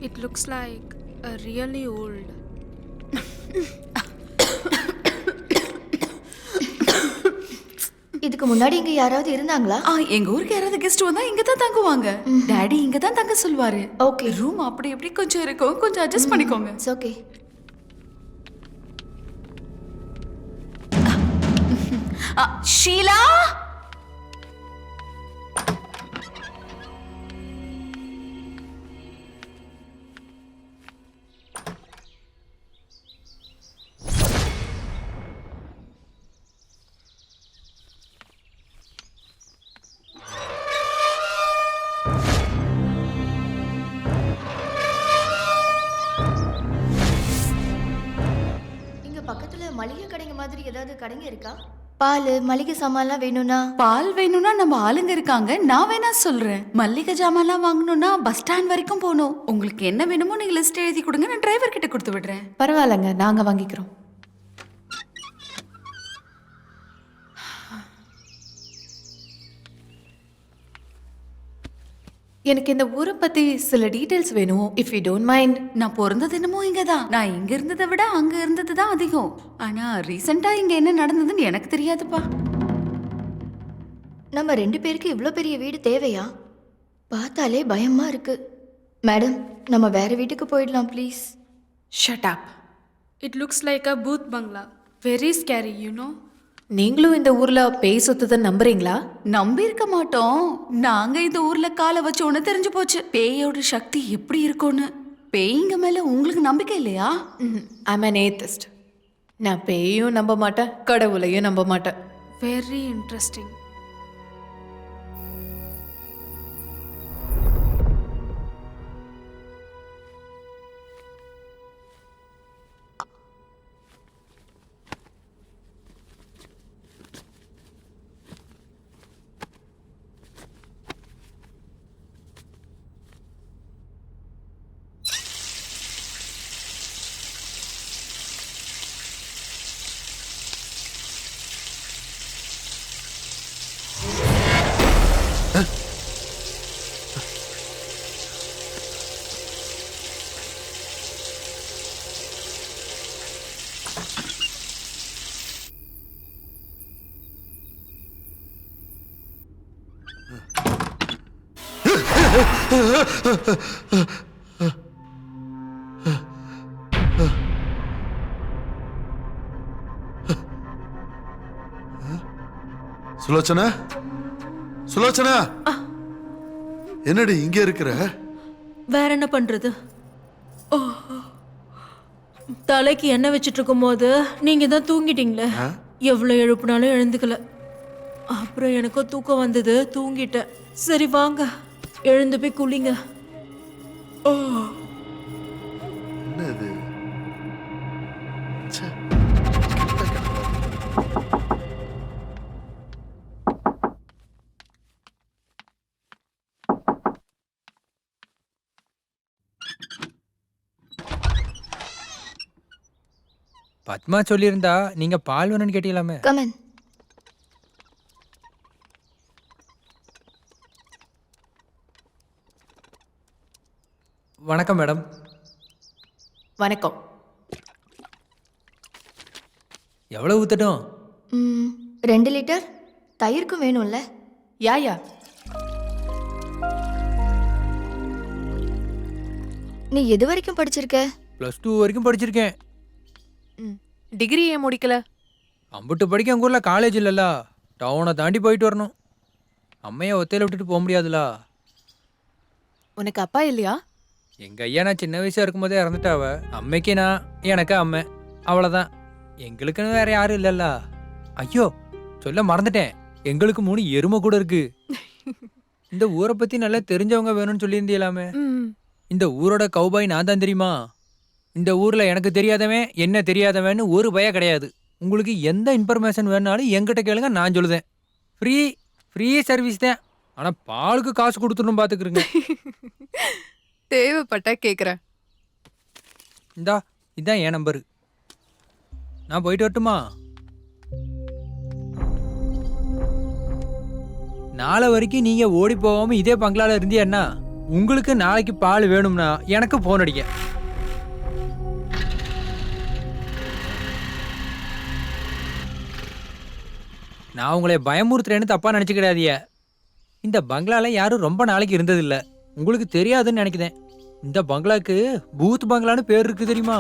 It looks like a really old. இதுக்கு முன்னாடி இங்க யாராவது இருந்தாங்களா? எங்க ஊருக்கு யாராவது கெஸ்ட் வந்தா இங்க தான் தங்குவாங்க. டாடி இங்க தான் தங்க சொல்வாரு. ஓகே. ரூம் அப்படி இப்படி கொஞ்சம் இருக்கும். கொஞ்சம் அட்ஜஸ்ட் பண்ணிக்கோங்க. It's okay. ஷீலா இங்க பக்கத்துல மளிகை கடைங்க மாதிரி ஏதாவது கடைங்க இருக்கா? பால் மளிகை சாமான்லாம் வேணும்னா? பால் வேணும்னா நம்ம ஆளுங்க இருக்காங்க. நான் வேணா சொல்றேன். மல்லிகை ஜாமான்லாம் வாங்கணும்னா பஸ் ஸ்டாண்ட் வரைக்கும் போகணும். உங்களுக்கு என்ன வேணுமோ நீங்க லிஸ்ட் எழுதி கொடுங்க. நான் டிரைவர் கிட்ட கொடுத்து விடுறேன். பரவாயில்லைங்க, நாங்க வாங்கிக்கிறோம். எனக்கு இந்த ஊரை பத்தி சில டீடைல்ஸ் வேணும், இஃப் யூ டோன்ட் மைண்ட். நான் பிறந்தது என்னமோ இங்கதான். நான் இங்க இருந்ததை விட அங்க இருந்தது தான் அதிகம். ஆனா ரீசெண்டா இங்க என்ன நடந்ததுன்னு எனக்கு தெரியாதுப்பா. நம்ம 2 பேருக்கு இவ்ளோ பெரிய வீடு தேவையா? பார்த்தாலே பயமா இருக்கு. மேடம், நம்ம வேற வீட்டுக்கு போயிடலாம் please. Shut up. It looks like a booth bungalow. Very scary, you know. நீங்களும் இந்த ஊர்ல பேய் சுத்தத்தை நம்புறீங்களா? நம்பி இருக்க மாட்டோம். நாங்க இந்த ஊர்ல காலை வச்சோன்னு தெரிஞ்சு போச்சு பேயோட சக்தி எப்படி இருக்கும்னு. பேய்ங்க மேல உங்களுக்கு நம்பிக்கை இல்லையா? I'm an atheist. நான் பேயும் நம்ப மாட்டேன், கடவுளையும் நம்ப மாட்டேன். Very interesting. சுலோச்சனா, சுலோச்சனா, என்னடி இங்க இருக்கிற? வேற என்ன பண்றது? தலைக்கு எண்ணெய் வச்சிட்டு இருக்கும் போது நீங்க தான் தூங்கிட்டீங்களே. எவ்வளவு எழுப்புனாலும் எழுந்துக்கல. அப்புறம் எனக்கும் தூக்கம் வந்தது, தூங்கிட்டேன். சரி வாங்க எழுந்து போய் குளிங்க. என்ன இது? ச்சே. பத்மா சொல்லியிருந்தா நீங்க பால் வேணும்னு கேட்டீங்களாமே. கமன். வணக்கம் மேடம். வணக்கம். எவ்வளவு ஊத்தட்டும்? 2 லிட்டர். தயிருக்கும் வேணும்ல? யா. நீ எது வரைக்கும் படிச்சிருக்க? +2 வரைக்கும் படிச்சிருக்கேன். டிகிரி ஏன் முடிக்கல? அம்புட்டு படிக்க எங்கள் ஊரில் காலேஜ் இல்லைல்ல. டவுனை தாண்டி போயிட்டு வரணும். அம்மையை ஒத்தையில் விட்டுட்டு போக முடியாதுல. உனக்கு அப்பா இல்லையா? எங்கள் ஐயா நான் சின்ன வயசாக இருக்கும்போதே இறந்துட்டாவ. அம்மைக்கு நான், எனக்கு அம்மை, அவ்வளோதான். எங்களுக்குன்னு வேற யாரும் இல்லைல்ல. ஐயோ சொல்ல மறந்துட்டேன், எங்களுக்கு 3 எருமை கூட இருக்கு. இந்த ஊரை பற்றி நல்லா தெரிஞ்சவங்க வேணும்னு சொல்லியிருந்தீங்களாமே. இந்த ஊரோட கௌபாய் நான் தான் தெரியுமா? இந்த ஊரில் எனக்கு தெரியாதவன் என்ன தெரியாதவன்னு ஒரு பயம் கிடையாது. உங்களுக்கு எந்த இன்ஃபர்மேஷன் வேணாலும் என்கிட்ட கேளுங்க, நான் சொல்லுதேன். ஃப்ரீ சர்வீஸ் தான். ஆனால் பாலுக்கு காசு கொடுத்துடணும் பார்த்துக்குறேங்க. தேவைப்பட்டா கேட்குறேன். இதான் என் நம்பரு. நான் போயிட்டு வரட்டுமா? நாளை வரைக்கும் நீங்கள் ஓடி போகாமல் இதே பங்களாவில் இருந்தீங்கன்னா உங்களுக்கு நாளைக்கு பால் வேணும்னா எனக்கு போன் அடிங்க. நான் உங்களை பயமுறுத்துறேன்னு தப்பா நினைச்சுக்கிடாதீங்க. இந்த பங்களால யாரும் ரொம்ப நாளைக்கு இருந்ததில்ல, உங்களுக்கு தெரியாதுன்னு நினைக்கிறேன். இந்த பங்களாக்கு பூத் பங்களான்னு பேர் இருக்கு தெரியுமா?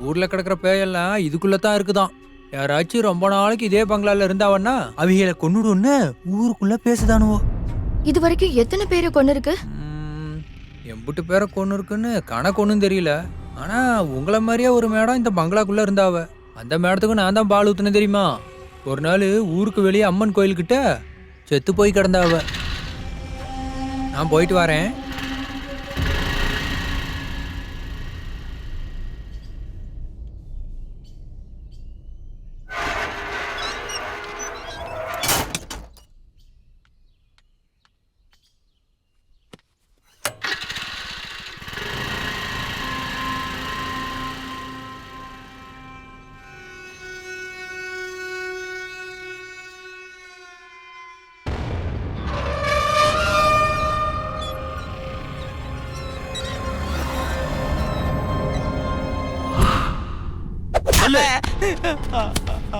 ஊர்ல கிடக்குற பேயெல்லாம் இதுக்குள்ளதான் இருக்குதான். யாராச்சும் ரொம்ப நாளைக்கு இதே பங்களால இருந்தாவன்னா அவிகளை கொன்னுடுன்னு ஊருக்குள்ள பேசுதானுவோ. இது வரைக்கும் எத்தனை பேரை கொண்டு இருக்கு? எம்புட்டு பேரை கொண்டு இருக்குன்னு கணக்கு ஒன்றும் தெரியல. ஆனா உங்களை மாதிரியே ஒரு மேடம் இந்த பங்களாக்குள்ள இருந்தாவ. அந்த மேடத்துக்கு நான் தான் பால் ஊத்துனேன் தெரியுமா? ஒரு நாள் ஊருக்கு வெளியே அம்மன் கோயில்கிட்ட செத்து போய் கிடந்தாவ. நான் போயிட்டு வரேன்.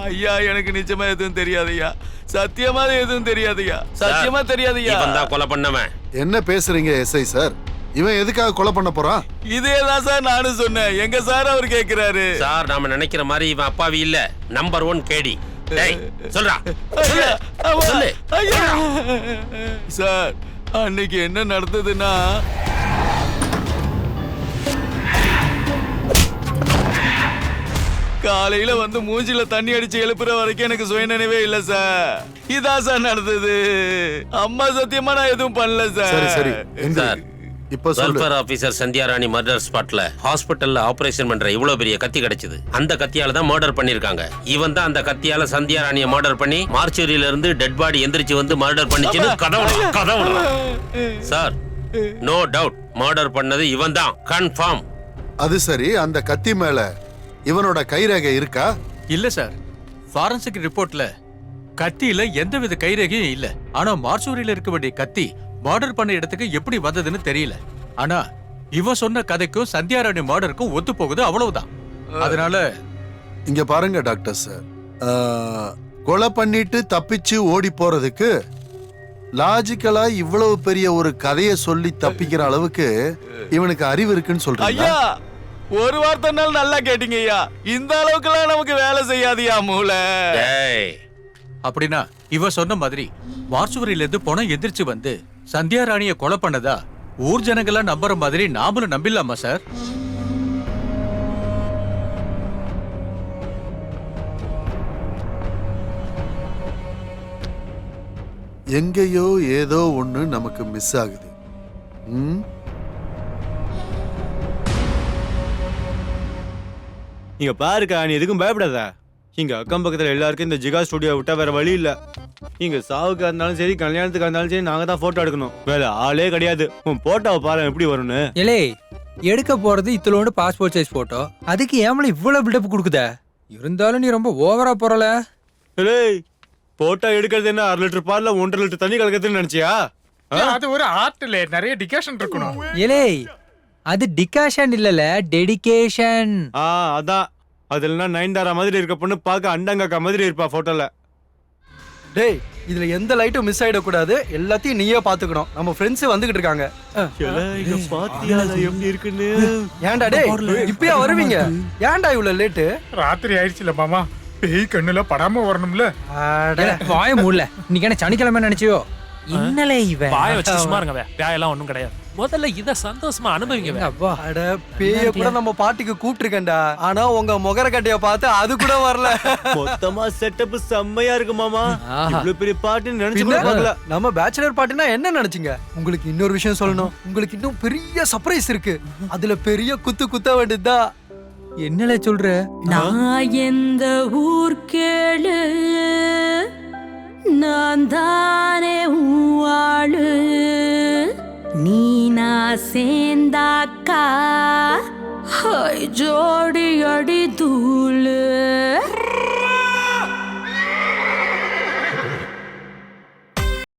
ஐயா எனக்கு நிச்சயமா எதுவும் தெரியாதுயா. சத்தியமா எதுவும் தெரியாதுயா. சத்தியமா தெரியாதுயா. இவன் தான் கொலை பண்ணவன். என்ன பேசுறீங்க எஸ்ஐ சார்? இவன் எதுக்காக கொலை பண்ண போறான்? இதேதான் சார் நானும் சொன்னேன். எங்க சார் அவர் கேக்குறாரு. சார் நாம நினைக்கிற மாதிரி இவன் அப்பாவி இல்ல. நம்பர் 1 கேடி. டேய் சொல்றா. சொல்லு. சார் அன்னைக்கு என்ன நடந்ததுன்னா, காலையில வந்து மூஞ்சில தண்ணி அடிச்சு எழுப்புற வரைக்கும் எனக்கு சுயநினைவே இல்ல சார். இதான் சார் நடந்தது. அம்மா சத்தியமா நான் எதுவும் பண்ணல சார். சரி சரி சார் இப்ப சொல்லு. வெல்ஃபேர் ஆபீசர் சந்தியா ராணி மர்டர் ஸ்பாட்ல ஹாஸ்பிட்டல்ல ஆபரேஷன் பண்ற இவ்வளவு பெரிய கத்தி கிடைச்சது. அந்த கத்தியால தான் மர்டர் பண்ணிருக்காங்க. இவன் தான் அந்த கத்தியால சந்தியா ராணியை மர்டர் பண்ணி மார்ச்சரியில இருந்து டெட் பாடி எந்திரிச்சு வந்து மர்டர் பண்ணிச்சுன்னு கதவு. சார் நோ டவுட் மர்டர் பண்ணது இவன் தான் கன்ஃபார்ம். அது சரி, அந்த கத்தி மேல இவனோட கைரேகை இருக்கா? இல்ல சார், ஃபாரன்சிக் ரிப்போர்ட்ல கத்தியில எந்தவித கைரேகையும் இல்ல. ஆனா மார்ச்சூரியில இருக்க வேண்டிய கத்தி மர்டர் பண்ண இடத்துக்கு எப்படி வந்ததுன்னு தெரியல. ஆனா இவன் சொன்ன கதைக்கும் சந்தியாராணி மர்டருக்கும் ஒத்து போகுது, அவ்வளவுதான். அதனால இங்க பாருங்க டாக்டர் சார், கொலை பண்ணிட்டு தப்பிச்சு ஓடி போறதுக்கு லாஜிக்கலா இவ்வளவு பெரிய ஒரு கதையை சொல்லி தப்பிக்கிற அளவுக்கு இவனுக்கு அறிவு இருக்குன்னு சொல்றீங்க. ஐயா ஒரு வார்த்தைனால நல்லா கேட்டீங்க ஐயா. இந்த அளவுக்குலாம் நமக்கு வேலை செய்யாதியா மூளை. அப்படின்னா இவன் சொன்ன மாதிரி மார்ச்சுவரியில இருந்து போன எந்திரிச்சு வந்து சந்தியா ராணிய கொலை பண்ணதா ஊர் ஜனங்கள்லாம் நம்புற மாதிரி நாமளும் நம்பிடலாமா சார்? எங்கேயோ ஏதோ ஒண்ணு நமக்கு மிஸ் ஆகுது. இங்க பாருக்கா, நீ எதுக்கும் பயப்படாத. இங்க அக்கம் பக்கத்துல எல்லாருக்கும் இந்த ஜிகா ஸ்டுடியோ விட்டா வேற வழி இல்ல. இங்க சாவுக்கா இருந்தாலும் சரி, கல்யாணத்துக்கு இருந்தாலும் சரி, நாங்க தான் போட்டோ எடுக்கணும். வேற ஆளே கிடையாது. உன் போட்டோவை பாரு எப்படி வரும்னு. ஏலே எடுக்க போறது இத்தலோண்டு பாஸ்போர்ட் சைஸ் போட்டோ, அதுக்கு ஏமல இவ்வளவு பில்டப் கொடுக்குத? இருந்தாலும் நீ ரொம்ப ஓவரா போறல. ஏய் போட்டோ எடுக்கிறது என்ன 1/2 லிட்டர் பால்ல 1.5 லிட்டர் தண்ணி கலக்கிறதுன்னு நினைச்சியா? அது ஒரு ஆர்ட்ல நிறைய டிகாஷன் இருக்கணும். ஏலே அது டிகாஷன் இல்லல, டெடிகேஷன். அதான். அதுலனா நயன்தாரா மாதிரி இருக்க பொண்ணு பார்க்க அண்டங்கக்கா மாதிரி இருப்பா போட்டோல. டேய் இதுல எந்த லைட்டும் மிஸ் ஆயிட கூடாது. எல்லாத்தையும் நீயே பாத்துக்கணும். நம்ம ஃப்ரெண்ட்ஸ் வந்துகிட்டு இருக்காங்க. இங்க பாத்தியாடா எப்படி இருக்குன்னு. ஏன்டா டேய் இப்பயே வருவீங்க? ஏன்டா இவ்வளவு லேட்டு? ராத்திரி ஆயிடுச்சுல மாமா, பேய் கண்ணுல படாம வரணும்ல. வாய மூடல. இன்னைக்கு என்ன சனிக்கிழமை நினைச்சியோ? இன்னலே இவன் வாய வச்சு சும்மா இருங்க. பேயெல்லாம் ஒண்ணும் கிடையாது. முதல்ல இத சந்தோஷமா அனுபவிங்க. அப்பா அட பேய கூட நம்ம பாட்டிக்கு கூப்பிட்டுருக்கேன்டா. ஆனா உங்க முகர கட்டைய பார்த்து அது கூட வரல. மொத்தமா செட்டப் செம்மையா இருக்கு மாமா. இவ்வளவு பெரிய பாட்டு நினைச்சு கூட பார்க்கல. நம்ம பேச்சுலர் பார்ட்டினா என்ன நினைச்சீங்க? உங்களுக்கு இன்னொரு விஷயம் சொல்லணும். உங்களுக்கு இன்னும் பெரிய சர்ப்ரைஸ் இருக்கு. அதுல பெரிய குத்த வேண்டியதா. என்னல சொல்ற? நான் எந்த ஊர் கேளு, நான் தானே ஊவாளு, நீ நான் சேர்ந்தாக்கா ஜோடி அடி தூளு.